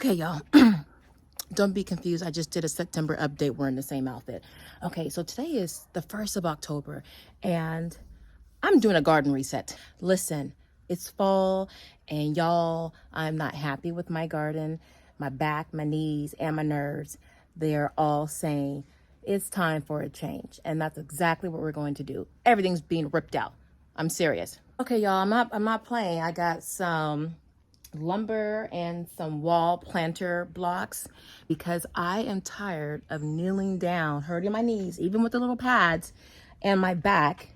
Okay, y'all. Don't be confused. I just did a September update. We're in the same outfit. Okay, so today is the 1st of October, and I'm doing a garden reset. Listen, it's fall, and y'all, I'm not happy with my garden. My back, my knees, and my nerves, they're all saying it's time for a change. And that's exactly what we're going to do. Everything's being ripped out. I'm serious. Okay, y'all, I'm not playing. I got some lumber and some wall planter blocks because I am tired of kneeling down, hurting my knees, even with the little pads, and my back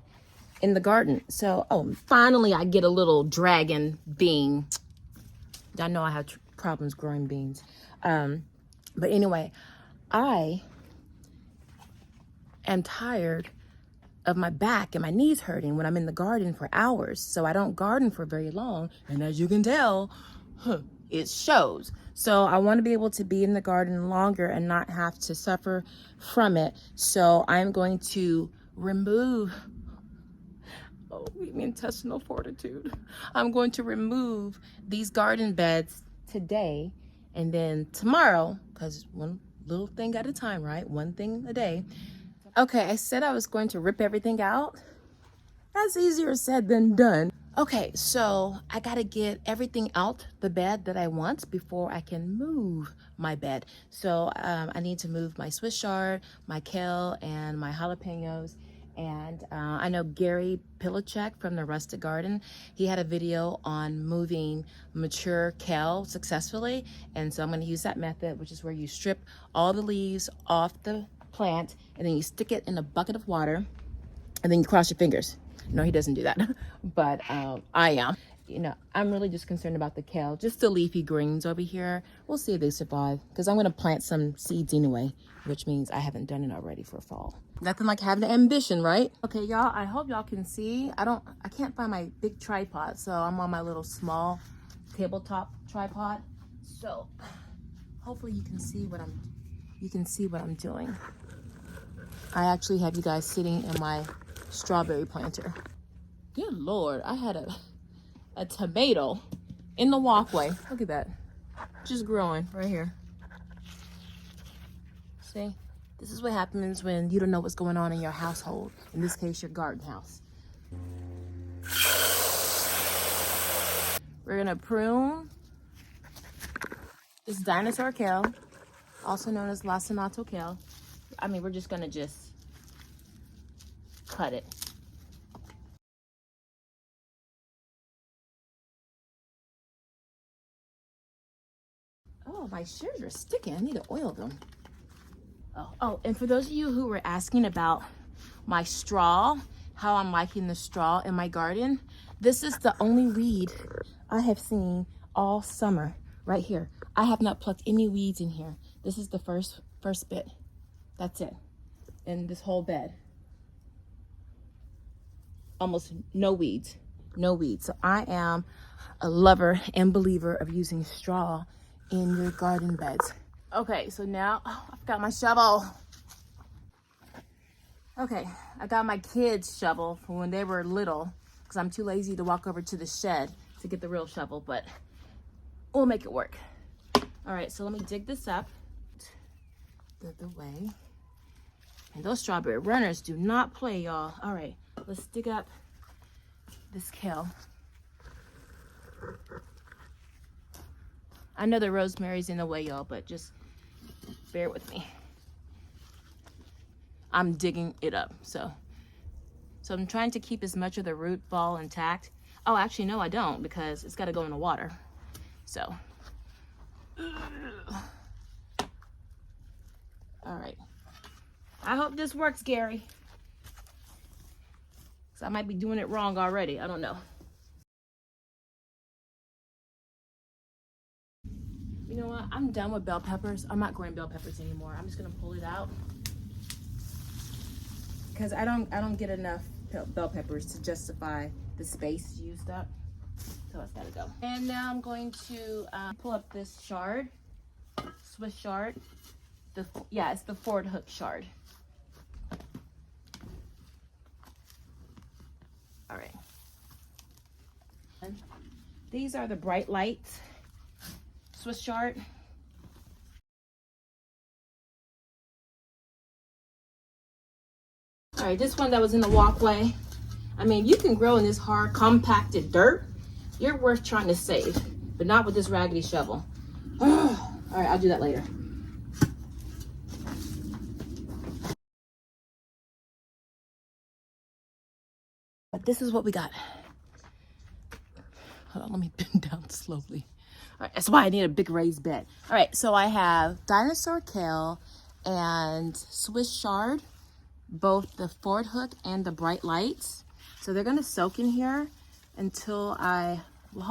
in the garden. So, finally I get a little dragon bean. I know I have problems growing beans. But anyway, I am tired of my back and my knees hurting when I'm in the garden for hours. So I don't garden for very long. And as you can tell, it shows. So I want to be able to be in the garden longer and not have to suffer from it. So I'm going to remove, intestinal fortitude. I'm going to remove these garden beds today, and then tomorrow, because one little thing at a time, right? One thing a day. Okay, I said I was going to rip everything out. That's easier said than done. Okay, so I gotta get everything out the bed that I want before I can move my bed. So I need to move my Swiss chard, my kale, and my jalapenos. And I know Gary Pilachek from the Rustic Garden, he had a video on moving mature kale successfully. And so I'm gonna use that method, which is where you strip all the leaves off the plant and then you stick it in a bucket of water and then you cross your fingers. No, he doesn't do that, but I am. You know, I'm really just concerned about the kale, just the leafy greens over here. We'll see if they survive, because I'm gonna plant some seeds anyway, which means I haven't done it already for fall. Nothing like having an ambition, right? Okay, y'all, I hope y'all can see. I can't find my big tripod, so I'm on my little small tabletop tripod. So hopefully you can see what I'm doing. I actually have you guys sitting in my strawberry planter. Good Lord, I had a tomato in the walkway. Look at that, just growing right here. See, this is what happens when you don't know what's going on in your household. In this case, your garden house. We're gonna prune this dinosaur kale, also known as lacinato kale. We're just gonna cut it. Oh, my shears are sticking. I need to oil them. Oh, and for those of you who were asking about my straw, how I'm liking the straw in my garden, this is the only weed I have seen all summer right here. I have not plucked any weeds in here. This is the first bit. That's it. In this whole bed. Almost no weeds. No weeds. So I am a lover and believer of using straw in your garden beds. Okay, so now I've got my shovel. Okay, I got my kids' shovel from when they were little, because I'm too lazy to walk over to the shed to get the real shovel, but we'll make it work. All right, so let me dig this up the way. And those strawberry runners do not play, y'all. All right, let's dig up this kale. I know the rosemary's in the way, y'all, but just bear with me. I'm digging it up, so I'm trying to keep as much of the root ball intact. Oh, actually, no, I don't, because it's got to go in the water. So, all right. I hope this works, Gary, because I might be doing it wrong already. I don't know. You know what? I'm done with bell peppers. I'm not growing bell peppers anymore. I'm just gonna pull it out because I don't get enough bell peppers to justify the space used up. So it's gotta go. And now I'm going to pull up this chard, Swiss chard. It's the Ford Hook chard. All right. And these are the bright lights Swiss chard. All right, this one that was in the walkway. I mean, you can grow in this hard, compacted dirt. You're worth trying to save, but not with this raggedy shovel. All right, I'll do that later. But this is what we got. Hold on, let me bend down slowly. All right, that's why I need a big raised bed. All right, so I have dinosaur kale and Swiss chard, both the Ford hook and the bright lights. So they're gonna soak in here until well,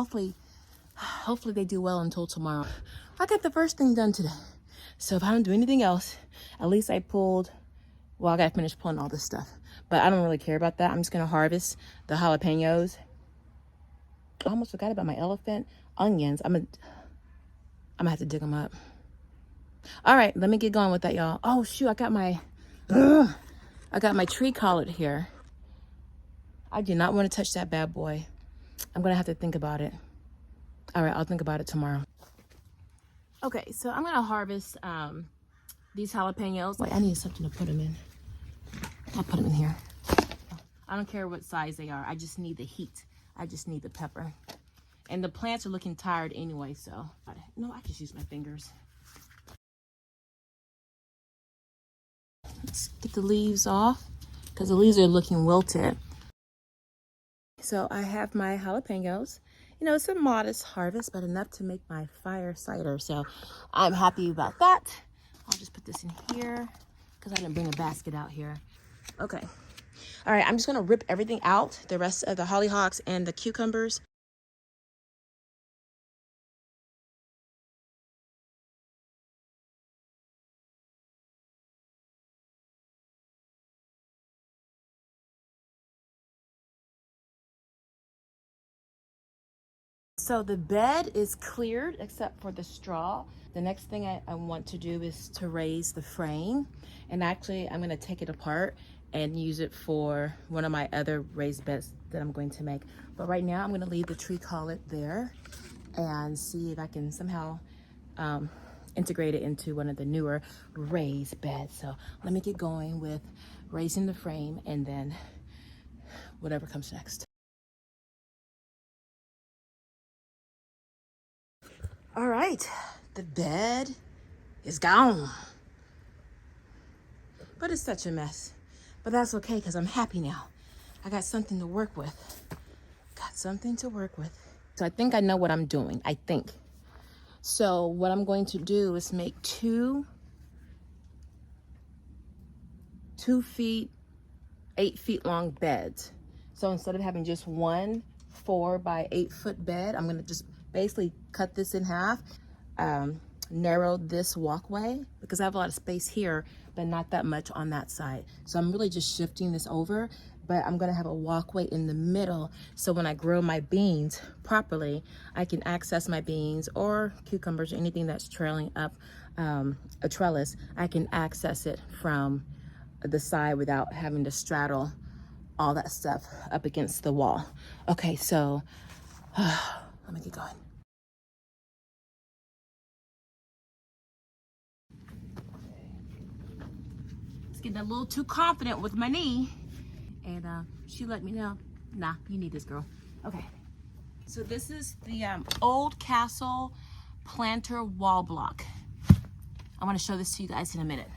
hopefully they do well until tomorrow. I got the first thing done today. So if I don't do anything else, at least I pulled, well, I gotta finish pulling all this stuff. But I don't really care about that. I'm just gonna harvest the jalapenos. I almost forgot about my elephant onions. I'm gonna have to dig them up. All right, let me get going with that, y'all. Oh shoot, I got my tree collet here. I do not want to touch that bad boy. I'm gonna have to think about it. All right, I'll think about it tomorrow. Okay, so I'm gonna harvest these jalapenos. Wait, I need something to put them in. I'll put them in here. I don't care what size they are. I just need the heat. I just need the pepper. And the plants are looking tired anyway, so. No, I just use my fingers. Let's get the leaves off because the leaves are looking wilted. So I have my jalapenos. You know, it's a modest harvest, but enough to make my fire cider. So I'm happy about that. I'll just put this in here because I didn't bring a basket out here. Okay. All right, I'm just gonna rip everything out, the rest of the hollyhocks and the cucumbers. So the bed is cleared except for the straw. The next thing I want to do is to raise the frame. And actually, I'm gonna take it apart and use it for one of my other raised beds that I'm going to make. But right now, I'm gonna leave the tree collet there and see if I can somehow integrate it into one of the newer raised beds. So let me get going with raising the frame and then whatever comes next. All right, the bed is gone. But it's such a mess. But that's okay because I'm happy now. I got something to work with. So I think I know what I'm doing, I think. So what I'm going to do is make two 8 feet long beds. So instead of having just one 4 by 8 foot bed, I'm gonna just basically cut this in half, narrow this walkway because I have a lot of space here, but not that much on that side. So I'm really just shifting this over, but I'm gonna have a walkway in the middle. So when I grow my beans properly, I can access my beans or cucumbers or anything that's trailing up a trellis. I can access it from the side without having to straddle all that stuff up against the wall. Okay, so let me get going. It's getting a little too confident with my knee. And she let me know, nah, you need this, girl. Okay, so this is the Old Castle planter wall block. I want to show this to you guys in a minute.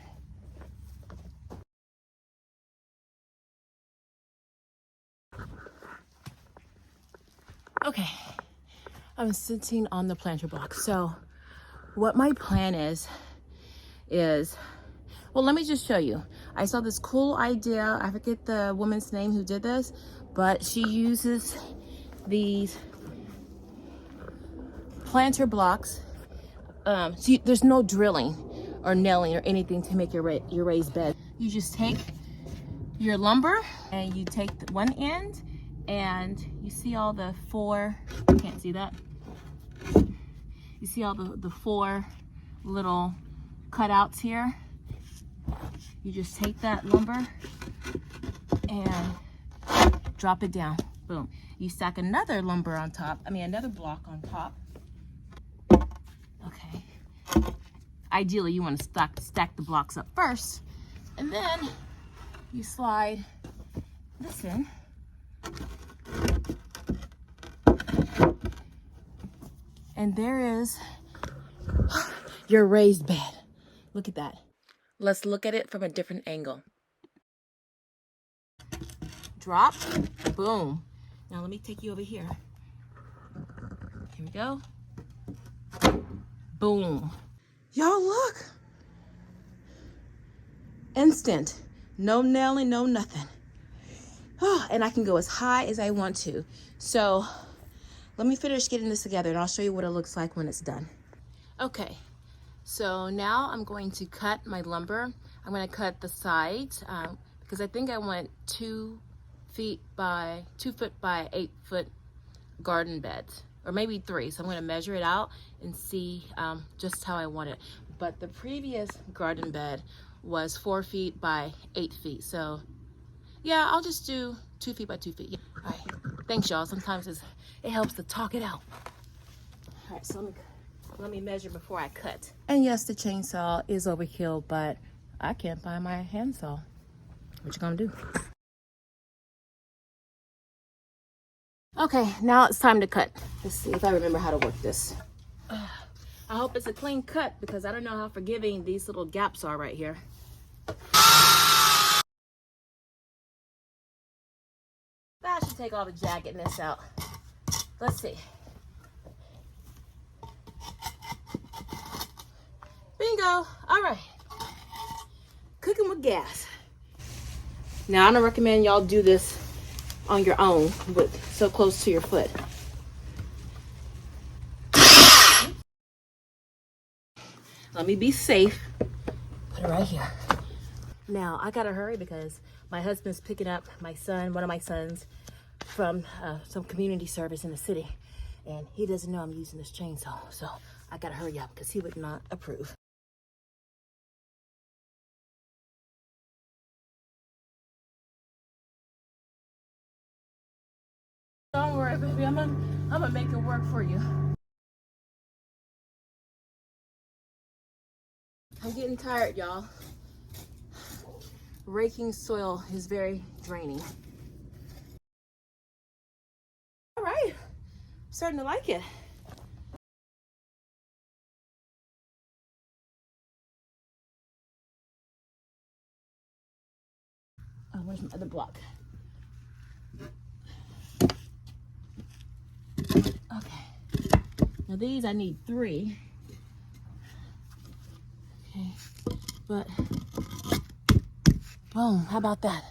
Okay, I'm sitting on the planter block. So what my plan is, well, let me just show you. I saw this cool idea. I forget the woman's name who did this, but she uses these planter blocks. So there's no drilling or nailing or anything to make your raised bed. You just take your lumber and you take the one end and you see all the 4, you can't see that. You see all the 4 little cutouts here. You just take that lumber and drop it down. Boom. You stack another lumber on top, another block on top. Okay. Ideally, you want to stack the blocks up first, and then you slide this in. And there is your raised bed. Look at that. Let's look at it from a different angle. Drop, boom. Now let me take you over here. Here we go. Boom. Y'all look. Instant. No nailing, no nothing. Oh, and I can go as high as I want to. So let me finish getting this together and I'll show you what it looks like when it's done. Okay, so now I'm going to cut my lumber. I'm going to cut the sides because I think I want 2 foot by 8 foot garden beds, or maybe 3. So I'm going to measure it out and see just how I want it. But the previous garden bed was 4 feet by 8 feet. So yeah, I'll just do 2 feet by 2 feet. Yeah. All right, thanks y'all. Sometimes it helps to talk it out. All right, so let me measure before I cut. And yes, the chainsaw is overkill, but I can't find my handsaw. What you gonna do? Okay, now it's time to cut. Let's see if I remember how to work this. I hope it's a clean cut because I don't know how forgiving these little gaps are right here. That should take all the jaggedness out. Let's see. Bingo. All right. Cooking with gas. Now, I don't recommend y'all do this on your own, but so close to your foot. Let me be safe. Put it right here. Now, I gotta hurry because my husband's picking up my son, one of my sons, from some community service in the city. And he doesn't know I'm using this chainsaw. So I gotta hurry up because he would not approve. Don't worry, baby. I'm gonna make it work for you. I'm getting tired, y'all. Raking soil is very draining. All right, I'm starting to like it. Oh, where's my other block? Okay, now these I need 3. Okay, but boom, how about that?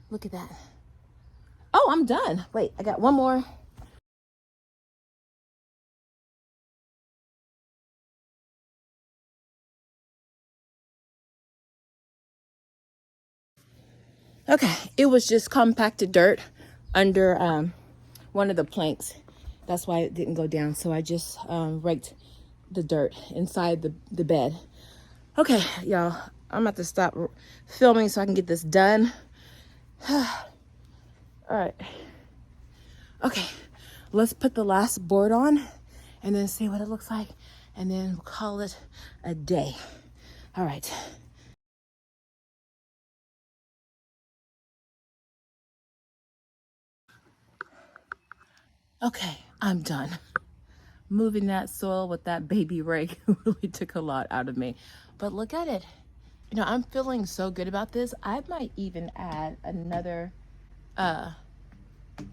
Look at that. Oh, I'm done. Wait, I got one more. Okay, it was just compacted dirt under one of the planks. That's why it didn't go down. So I just raked the dirt inside the bed. Okay, y'all, I'm about to stop filming so I can get this done. All right. Okay, let's put the last board on and then see what it looks like. And then we'll call it a day. All right. Okay, I'm done. Moving that soil with that baby rake really took a lot out of me. But look at it. You know, I'm feeling so good about this. I might even add another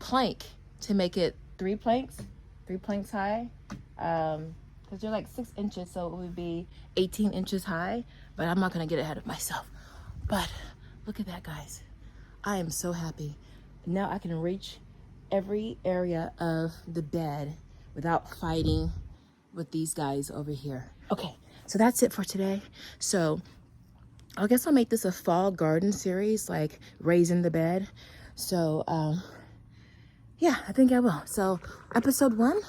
plank to make it 3 planks high. Because they're like 6 inches, so it would be 18 inches high. But I'm not gonna get ahead of myself. But look at that, guys. I am so happy. Now I can reach every area of the bed without fighting with these guys over here. Okay, so that's it for today. So I guess I'll make this a fall garden series, like raising the bed. So yeah, I think I will. So episode 1,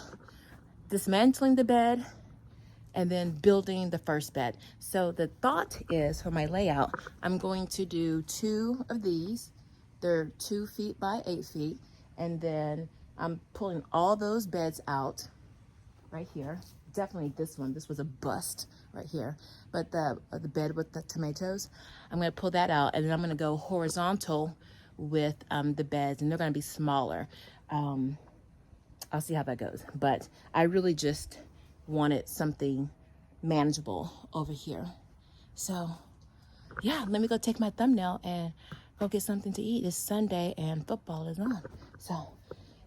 dismantling the bed and then building the first bed. So the thought is, for my layout, I'm going to do 2 of these. They're 2 feet by 8 feet. And then I'm pulling all those beds out right here, definitely this one. This was a bust right here. But the bed with the tomatoes, I'm gonna pull that out, and then I'm gonna go horizontal with the beds, and they're gonna be smaller. I'll see how that goes. But I really just wanted something manageable over here. So yeah, let me go take my thumbnail and go get something to eat. It's Sunday and football is on. So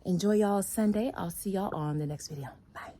enjoy y'all's Sunday. I'll see y'all on the next video. Bye.